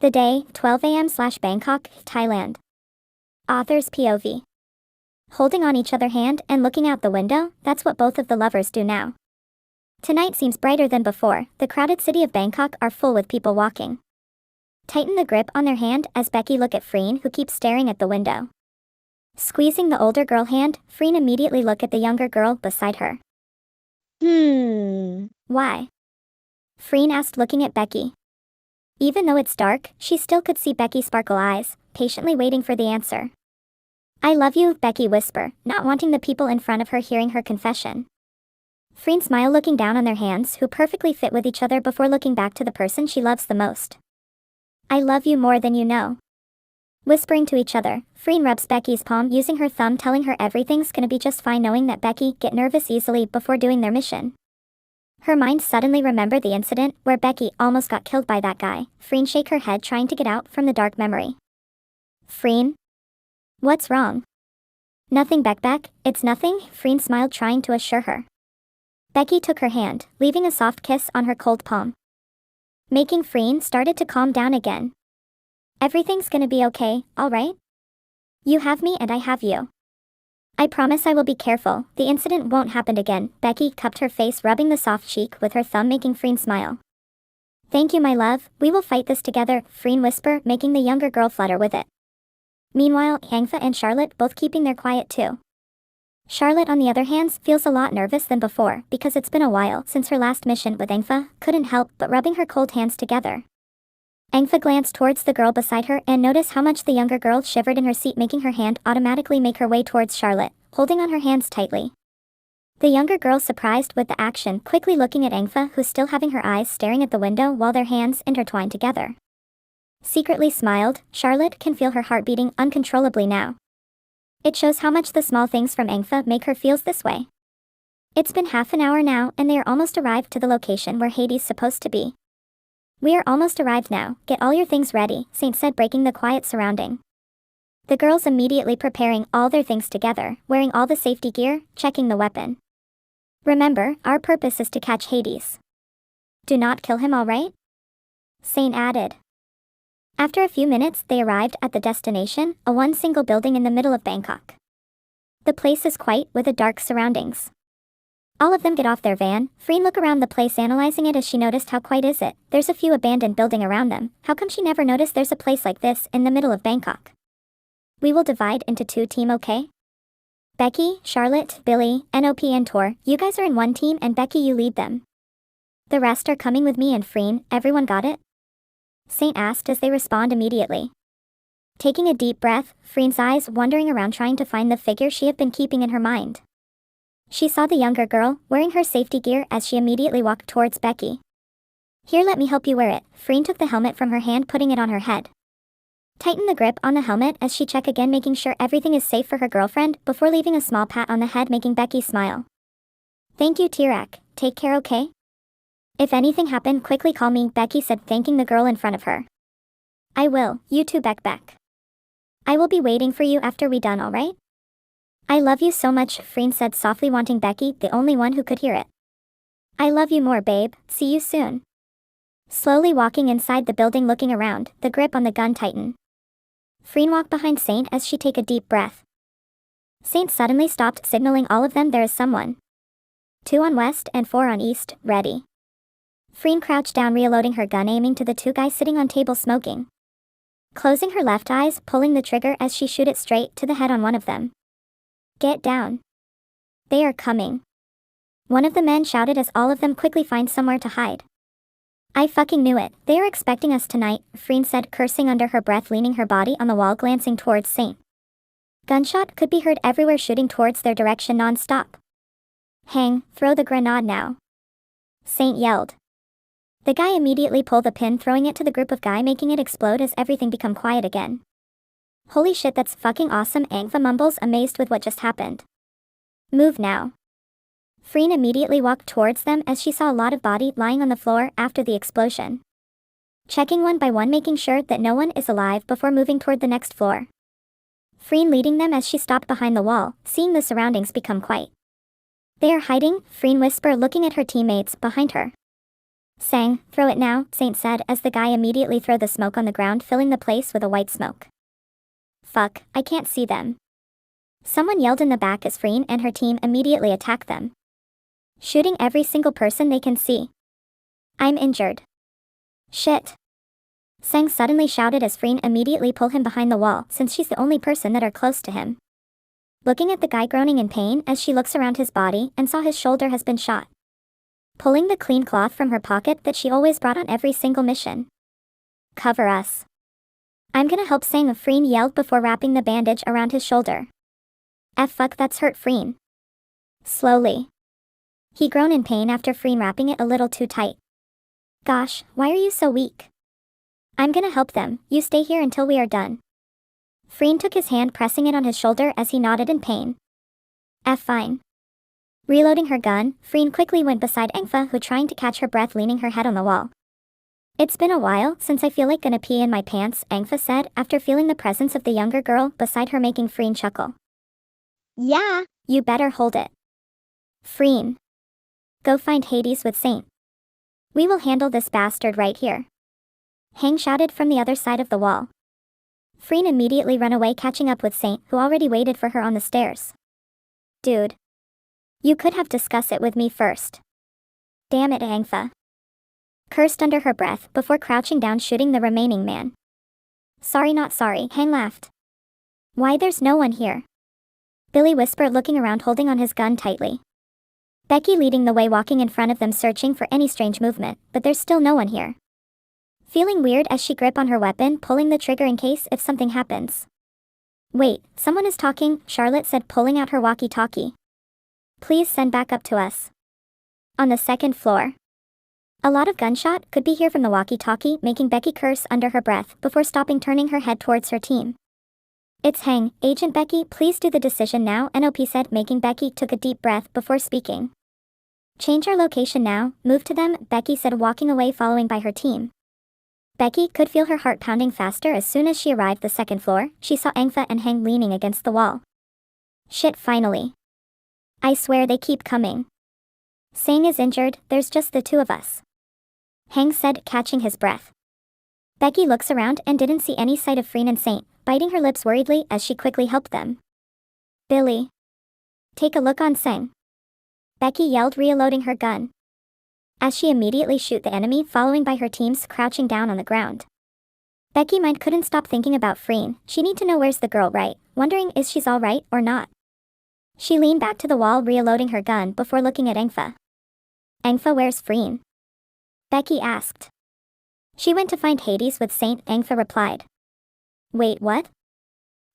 The day, 12 a.m/Bangkok, Thailand. Author's POV. Holding on each other hand and looking out the window, that's what both of the lovers do now. Tonight seems brighter than before. The crowded city of Bangkok are full with people walking. Tighten the grip on their hand as Becky look at Freen, who keeps staring at the window. Squeezing the older girl hand, Freen immediately look at the younger girl beside her. Why? Freen asked, looking at Becky. Even though it's dark, she still could see Becky's sparkle eyes, patiently waiting for the answer. I love you, Becky whisper, not wanting the people in front of her hearing her confession. Freen smile, looking down on their hands, who perfectly fit with each other, before looking back to the person she loves the most. I love you more than you know. Whispering to each other, Freen rubs Becky's palm, using her thumb, telling her everything's gonna be just fine, knowing that Becky get nervous easily before doing their mission. Her mind suddenly remembered the incident where Becky almost got killed by that guy. Freen shake her head, trying to get out from the dark memory. Freen? What's wrong? Nothing, Beck, it's nothing, Freen smiled, trying to assure her. Becky took her hand, leaving a soft kiss on her cold palm, making Freen started to calm down again. Everything's gonna be okay, alright? You have me and I have you. I promise I will be careful, the incident won't happen again. Becky cupped her face, rubbing the soft cheek with her thumb, making Freen smile. Thank you, my love, we will fight this together, Freen whisper, making the younger girl flutter with it. Meanwhile, 𝖗𝖊𝖇𝖊𝖈𝖈𝖆 and Charlotte both keeping their quiet too. Charlotte, on the other hand, feels a lot nervous than before, because it's been a while since her last mission with 𝖗𝖊𝖇𝖊𝖈𝖈, couldn't help but rubbing her cold hands together. 𝖗𝖊𝖇𝖊𝖈 glanced towards the girl beside her and noticed how much the younger girl shivered in her seat, making her hand automatically make her way towards Charlotte, holding on her hands tightly. The younger girl, surprised with the action, quickly looking at 𝖗𝖊𝖇𝖊𝖈𝖈, who still having her eyes staring at the window while their hands intertwined together. Secretly smiled, Charlotte can feel her heart beating uncontrollably now. It shows how much the small things from 𝖗𝖊𝖇𝖊𝖈𝖈 make her feels this way. It's been half an hour now and they are almost arrived to the location where Hades supposed to be. We are almost arrived now, get all your things ready, Saint said, breaking the quiet surrounding. The girls immediately preparing all their things together, wearing all the safety gear, checking the weapon. Remember, our purpose is to catch Hades. Do not kill him, alright? Saint added. After a few minutes they arrived at the destination, a one single building in the middle of Bangkok. The place is quiet with a dark surroundings. All of them get off their van. Freen look around the place, analyzing it as she noticed how quiet is it. There's a few abandoned buildings around them. How come she never noticed there's a place like this in the middle of Bangkok? We will divide into 2 teams, okay? Becky, Charlotte, Billy, NOP and Tor, you guys are in one team and Becky, you lead them. The rest are coming with me and Freen, everyone got it? Saint asked as they respond immediately. Taking a deep breath, Freen's eyes wandering around, trying to find the figure she had been keeping in her mind. She saw the younger girl, wearing her safety gear, as she immediately walked towards Becky. Here, let me help you wear it. Freen took the helmet from her hand, putting it on her head. Tighten the grip on the helmet as she checked again, making sure everything is safe for her girlfriend, before leaving a small pat on the head, making Becky smile. Thank you, 𝖗𝖊𝖇𝖊𝖈𝖈𝖈, take care, okay? If anything happened, quickly call me, Becky said, thanking the girl in front of her. I will, you too, Beck. I will be waiting for you after we done, alright? I love you so much, Freen said softly, wanting Becky, the only one who could hear it. I love you more, babe, see you soon. Slowly walking inside the building, looking around, the grip on the gun tightened. Freen walked behind Saint as she take a deep breath. Saint suddenly stopped, signaling all of them there is someone. 2 on west and 4 on east, ready. Freen crouched down, reloading her gun, aiming to the 2 guys sitting on table smoking. Closing her left eyes, pulling the trigger as she shoot it straight to the head on one of them. Get down. They are coming. One of the men shouted as all of them quickly find somewhere to hide. I fucking knew it, they are expecting us tonight, Freen said, cursing under her breath, leaning her body on the wall, glancing towards Saint. Gunshot could be heard everywhere, shooting towards their direction non-stop. Hang, throw the grenade now, Saint yelled. The guy immediately pulled the pin, throwing it to the group of guy, making it explode as everything become quiet again. Holy shit, that's fucking awesome, 𝖗𝖊𝖇𝖊𝖈𝖈𝖈 mumbles, amazed with what just happened. Move now. Freen immediately walked towards them as she saw a lot of body lying on the floor after the explosion. Checking one by one, making sure that no one is alive before moving toward the next floor. Freen leading them as she stopped behind the wall, seeing the surroundings become quiet. They are hiding, Freen whisper, looking at her teammates behind her. Sang, throw it now, Saint said as the guy immediately threw the smoke on the ground, filling the place with a white smoke. Fuck, I can't see them. Someone yelled in the back as Freen and her team immediately attacked them, shooting every single person they can see. I'm injured. Shit. Sang suddenly shouted as Freen immediately pulled him behind the wall since she's the only person that are close to him. Looking at the guy groaning in pain as she looks around his body and saw his shoulder has been shot. Pulling the clean cloth from her pocket that she always brought on every single mission. Cover us. I'm gonna help, Sang, Freen yelled before wrapping the bandage around his shoulder. Fuck, that's hurt, Freen. Slowly. He groaned in pain after Freen wrapping it a little too tight. Gosh, why are you so weak? I'm gonna help them, you stay here until we are done. Freen took his hand, pressing it on his shoulder as he nodded in pain. Fine. Reloading her gun, Freen quickly went beside 𝖗𝖊𝖈𝖈𝖆, who trying to catch her breath, leaning her head on the wall. It's been a while since I feel like gonna pee in my pants, 𝖗𝖊𝖈𝖆 said after feeling the presence of the younger girl beside her, making Freen chuckle. Yeah, you better hold it. Freen. Go find Hades with Saint. We will handle this bastard right here. Hang shouted from the other side of the wall. Freen immediately ran away, catching up with Saint, who already waited for her on the stairs. Dude. You could have discussed it with me first. Damn it, 𝖗𝖊𝖈𝖆𝖈. Cursed under her breath before crouching down, shooting the remaining man. Sorry, not sorry, Hang laughed. Why, there's no one here. Billy whispered, looking around, holding on his gun tightly. Becky leading the way, walking in front of them, searching for any strange movement, but there's still no one here. Feeling weird as she grip on her weapon, pulling the trigger in case if something happens. Wait, someone is talking, Charlotte said, pulling out her walkie-talkie. Please send backup to us. On the second floor. A lot of gunshot could be heard from the walkie-talkie, making Becky curse under her breath before stopping, turning her head towards her team. It's Hang, Agent Becky, please do the decision now, NOP said, making Becky took a deep breath before speaking. Change our location now, move to them, Becky said, walking away, following by her team. Becky could feel her heart pounding faster as soon as she arrived the second floor. She saw 𝖗𝖊𝖈𝖆𝖈 and Hang leaning against the wall. Shit, finally. I swear they keep coming. Sang is injured, there's just the two of us. Hang said, catching his breath. Becky looks around and didn't see any sight of Freen and Saint, biting her lips worriedly as she quickly helped them. Billy. Take a look on Sang. Becky yelled, reloading her gun. As she immediately shoot the enemy, following by her teams crouching down on the ground. Becky mind couldn't stop thinking about Freen. She need to know where's the girl, right? Wondering is she's alright or not. She leaned back to the wall, reloading her gun before looking at 𝖗𝖊𝖈𝖆𝖈. 𝖗𝖊𝖈, where's Freen? Becky asked. She went to find Hades with Saint, 𝖗𝖊𝖈𝖆𝖈 replied. Wait, what?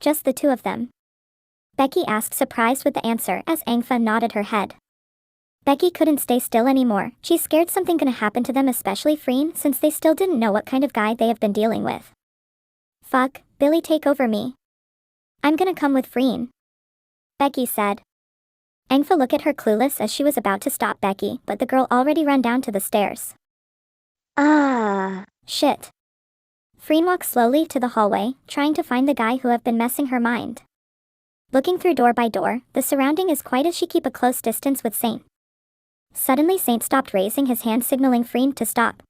Just the two of them? Becky asked, surprised with the answer as 𝖗𝖊𝖈𝖆𝖈 nodded her head. Becky couldn't stay still anymore. She's scared something gonna happen to them, especially Freen, since they still didn't know what kind of guy they have been dealing with. Fuck, Billy, take over me. I'm gonna come with Freen. Becky said. 𝖗𝖊𝖈𝖆𝖈 looked at her clueless as she was about to stop Becky, but the girl already ran down to the stairs. Shit. Freen walked slowly to the hallway, trying to find the guy who have been messing her mind. Looking through door by door, the surrounding is quiet as she keep a close distance with Saint. Suddenly Saint stopped, raising his hand signaling Freen to stop.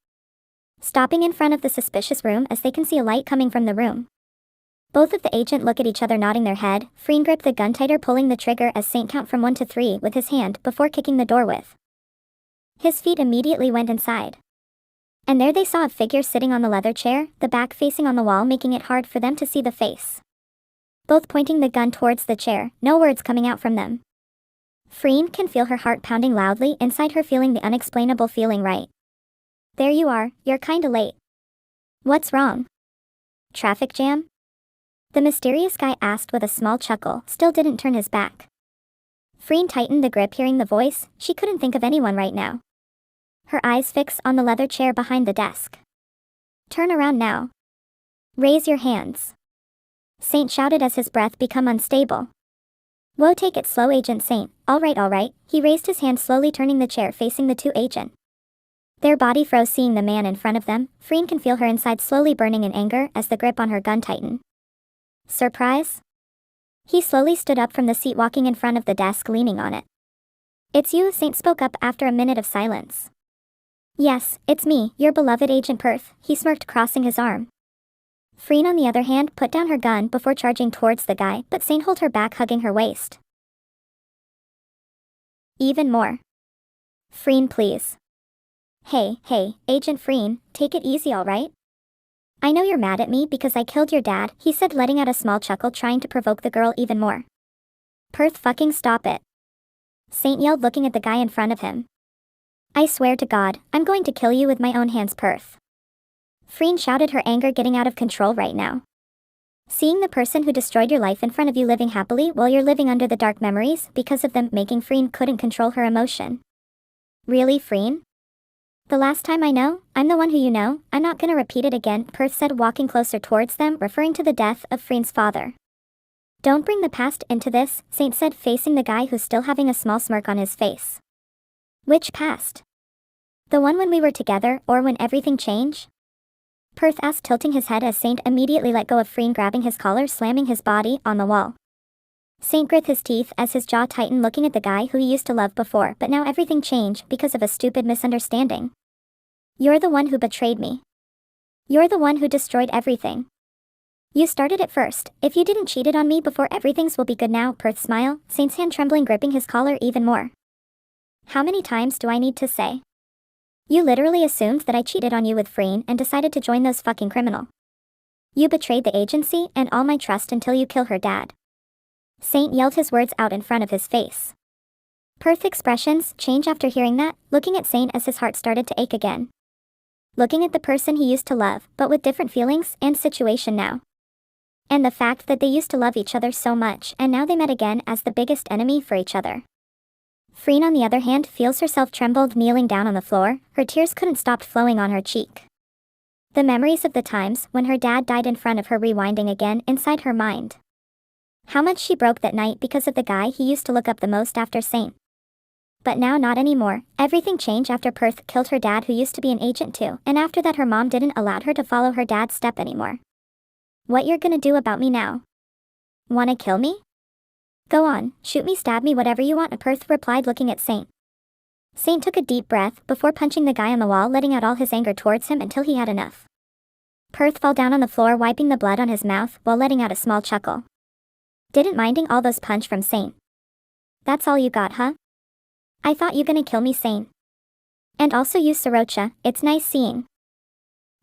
Stopping in front of the suspicious room as they can see a light coming from the room. Both of the agent look at each other, nodding their head. Freen gripped the gun tighter, pulling the trigger as Saint count from 1 to 3 with his hand before kicking the door with. His feet immediately went inside. And there they saw a figure sitting on the leather chair, the back facing on the wall, making it hard for them to see the face. Both pointing the gun towards the chair, no words coming out from them. Freen can feel her heart pounding loudly inside her, feeling the unexplainable feeling right. There you are, you're kinda late. What's wrong? Traffic jam? The mysterious guy asked with a small chuckle, still didn't turn his back. Freen tightened the grip, hearing the voice. She couldn't think of anyone right now. Her eyes fixed on the leather chair behind the desk. Turn around now. Raise your hands. Saint shouted as his breath became unstable. Whoa, take it slow, Agent Saint. Alright. He raised his hand, slowly turning the chair facing the two agent. Their body froze, seeing the man in front of them. Freen can feel her inside slowly burning in anger as the grip on her gun tightened. Surprise? He slowly stood up from the seat, walking in front of the desk, leaning on it. It's you, Saint spoke up after a minute of silence. Yes, it's me, your beloved Agent Perth, he smirked, crossing his arm. Freen, on the other hand, put down her gun before charging towards the guy, but Saint held her back, hugging her waist. Even more. Freen, please. Hey, Agent Freen, take it easy, alright? I know you're mad at me because I killed your dad, he said, letting out a small chuckle, trying to provoke the girl even more. Perth, fucking stop it. Saint yelled, looking at the guy in front of him. I swear to God, I'm going to kill you with my own hands, Perth. Freen shouted, her anger getting out of control right now. Seeing the person who destroyed your life in front of you living happily while you're living under the dark memories because of them, making Freen couldn't control her emotion. Really, Freen? The last time I know, I'm the one who you know, I'm not gonna repeat it again, Perth said, walking closer towards them, referring to the death of Freen's father. Don't bring the past into this, Saint said, facing the guy who's still having a small smirk on his face. Which past? The one when we were together, or when everything changed? Perth asked, tilting his head as Saint immediately let go of Freen, grabbing his collar, slamming his body on the wall. Saint grit his teeth as his jaw tightened, looking at the guy who he used to love before, but now everything changed because of a stupid misunderstanding. You're the one who betrayed me. You're the one who destroyed everything. You started it first. If you didn't cheated on me before, everything's will be good now, Perth smiled, Saint's hand trembling, gripping his collar even more. How many times do I need to say? You literally assumed that I cheated on you with Freen and decided to join those fucking criminal. You betrayed the agency and all my trust until you kill her dad. Saint yelled his words out in front of his face. Perth's expressions changed after hearing that, looking at Saint as his heart started to ache again. Looking at the person he used to love, but with different feelings and situation now. And the fact that they used to love each other so much and now they met again as the biggest enemy for each other. Freen, on the other hand, feels herself trembled, kneeling down on the floor, her tears couldn't stop flowing on her cheek. The memories of the times when her dad died in front of her rewinding again inside her mind. How much she broke that night because of the guy he used to look up the most after Saint. But now not anymore. Everything changed after Perth killed her dad, who used to be an agent too, and after that her mom didn't allow her to follow her dad's step anymore. What you're gonna do about me now? Wanna kill me? Go on, shoot me, stab me, whatever you want, Perth replied, looking at Saint. Saint took a deep breath before punching the guy on the wall, letting out all his anger towards him until he had enough. Perth fell down on the floor, wiping the blood on his mouth while letting out a small chuckle. Didn't minding all those punch from Saint. That's all you got, huh? I thought you gonna kill me, Saint. And also you, 𝖗𝖊𝖇𝖊𝖈𝖈𝖆, it's nice seeing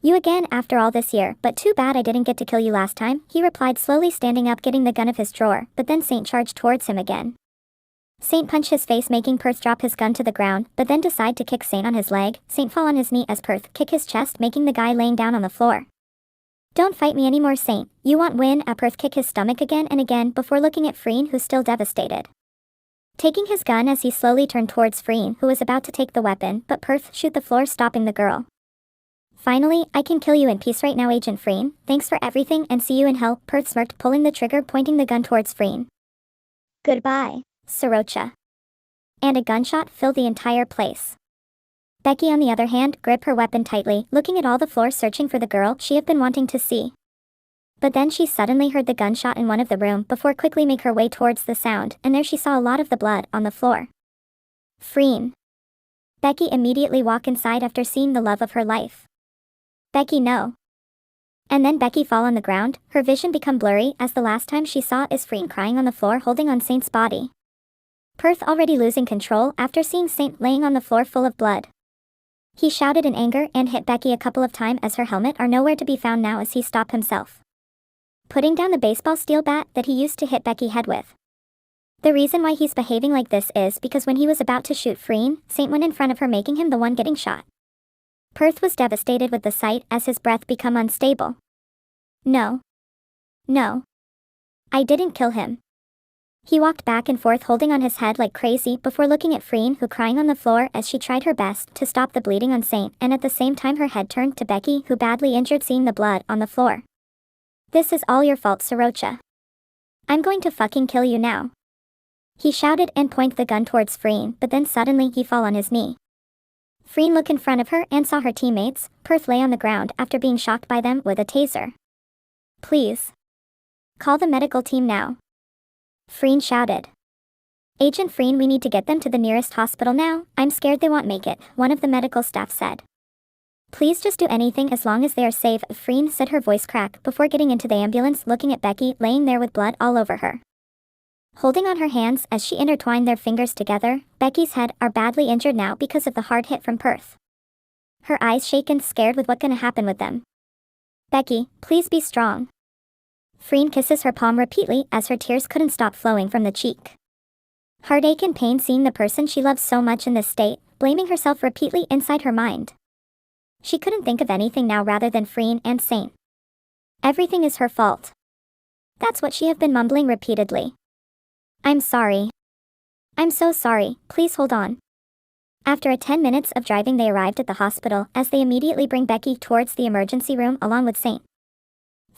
you again after all this year, but too bad I didn't get to kill you last time, he replied, slowly standing up, getting the gun of his drawer, but then Saint charged towards him again. Saint punched his face, making Perth drop his gun to the ground, but then decide to kick Saint on his leg. Saint fall on his knee as Perth kick his chest, making the guy laying down on the floor. Don't fight me anymore, Saint. You want win, Perth kick his stomach again and again before looking at Freen, who's still devastated. Taking his gun as he slowly turned towards Freen, who was about to take the weapon, but Perth shoot the floor, stopping the girl. Finally, I can kill you in peace right now, Agent Freen. Thanks for everything and see you in hell, Perth smirked, pulling the trigger, pointing the gun towards Freen. Goodbye, 𝖗𝖊𝖇𝖊𝖈𝖆. And a gunshot filled the entire place. Becky, on the other hand, gripped her weapon tightly, looking at all the floor, searching for the girl she had been wanting to see. But then she suddenly heard the gunshot in one of the room before quickly make her way towards the sound, and there she saw a lot of the blood on the floor. Freen. Becky immediately walked inside after seeing the love of her life. Becky, no. And then Becky fall on the ground, her vision become blurry as the last time she saw is Freen crying on the floor, holding on Saint's body. Perth already losing control after seeing Saint laying on the floor full of blood. He shouted in anger and hit Becky a couple of times as her helmet are nowhere to be found now as he stopped himself. Putting down the baseball steel bat that he used to hit Becky head with. The reason why he's behaving like this is because when he was about to shoot Freen, Saint went in front of her, making him the one getting shot. Perth was devastated with the sight as his breath become unstable. No. No. I didn't kill him. He walked back and forth holding on his head like crazy before looking at Freen, who crying on the floor as she tried her best to stop the bleeding on Saint, and at the same time her head turned to Becky, who badly injured, seeing the blood on the floor. This is all your fault, 𝖗𝖊𝖇𝖊𝖈𝖆. I'm going to fucking kill you now. He shouted and pointed the gun towards Freen, but then suddenly he fall on his knee. Freen looked in front of her and saw her teammates. Perth lay on the ground after being shocked by them with a taser. Please. Call the medical team now. Freen shouted. Agent Freen, we need to get them to the nearest hospital now. I'm scared they won't make it, one of the medical staff said. Please just do anything as long as they are safe, Freen said, her voice crack before getting into the ambulance, looking at Becky laying there with blood all over her. Holding on her hands as she intertwined their fingers together, Becky's head are badly injured now because of the hard hit from Perth. Her eyes shaken, scared with what's gonna happen with them. Becky, please be strong. Freen kisses her palm repeatedly as her tears couldn't stop flowing from the cheek. Heartache and pain seeing the person she loves so much in this state, blaming herself repeatedly inside her mind. She couldn't think of anything now rather than Freen and Saint. Everything is her fault. That's what she have been mumbling repeatedly. I'm sorry. I'm so sorry, please hold on. After 10 minutes of driving they arrived at the hospital as they immediately bring Becky towards the emergency room along with Saint.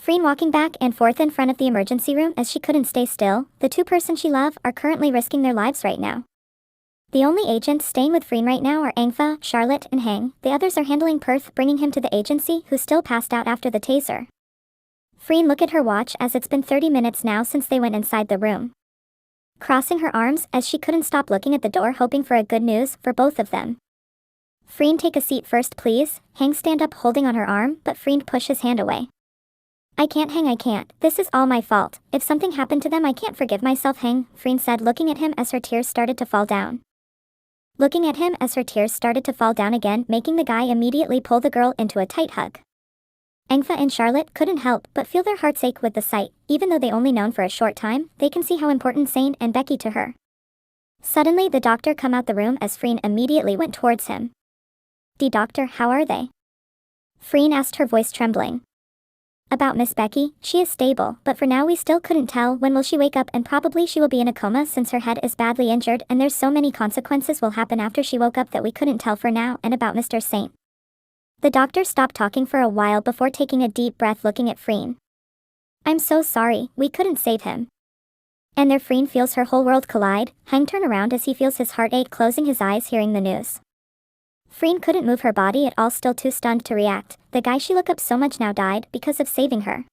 Freen walking back and forth in front of the emergency room as she couldn't stay still. The two persons she loves are currently risking their lives right now. The only agents staying with Freen right now are 𝖗𝖊𝖇𝖊𝖈𝖈𝖆'𝖘, the others. The others are handling Perth, bringing him to the agency, who still passed out after the taser. Freen looked at her watch as it's been 30 minutes now since they went inside the room. Crossing her arms as she couldn't stop looking at the door, hoping for a good news for both of them. Freen, take a seat first please. Hang stand up holding on her arm, but Freen pushed his hand away. I can't, Hang, I can't. This is all my fault. If something happened to them I can't forgive myself, Hang, Freen said, looking at him as her tears started to fall down. Looking at him as her tears started to fall down again, making the guy immediately pull the girl into a tight hug. 𝖗𝖊𝖇𝖊𝖈𝖆𝖈 and Charlotte couldn't help but feel their hearts ache with the sight. Even though they only known for a short time, they can see how important Saint and Becky to her. Suddenly the doctor come out the room as Freen immediately went towards him. Doctor, how are they? Freen asked, her voice trembling. About Miss Becky, she is stable, but for now we still couldn't tell when will she wake up, and probably she will be in a coma since her head is badly injured and there's so many consequences will happen after she woke up that we couldn't tell for now. And about Mr. Saint. The doctor stopped talking for a while before taking a deep breath, looking at Freen. I'm so sorry, we couldn't save him. And there Freen feels her whole world collide. Hang turn around as he feels his heart ache, closing his eyes hearing the news. Freen couldn't move her body at all, still too stunned to react. The guy she looked up so much now died because of saving her.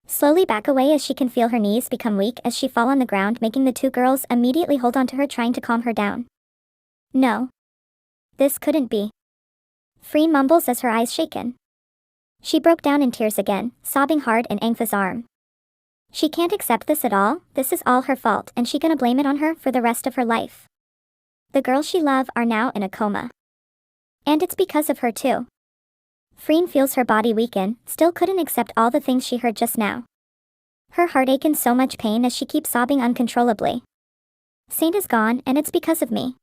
Slowly back away as she can feel her knees become weak as she fall on the ground, making the two girls immediately hold on to her, trying to calm her down. No. This couldn't be. Freen mumbles as her eyes shaken. She broke down in tears again, sobbing hard in 𝖗𝖊𝖇𝖊𝖈𝖈𝖆𝖘 arm. She can't accept this at all. This is all her fault and she gonna blame it on her for the rest of her life. The girls she love are now in a coma. And it's because of her too. Freen feels her body weaken, still couldn't accept all the things she heard just now. Her heart ache in so much pain as she keeps sobbing uncontrollably. Saint is gone and it's because of me.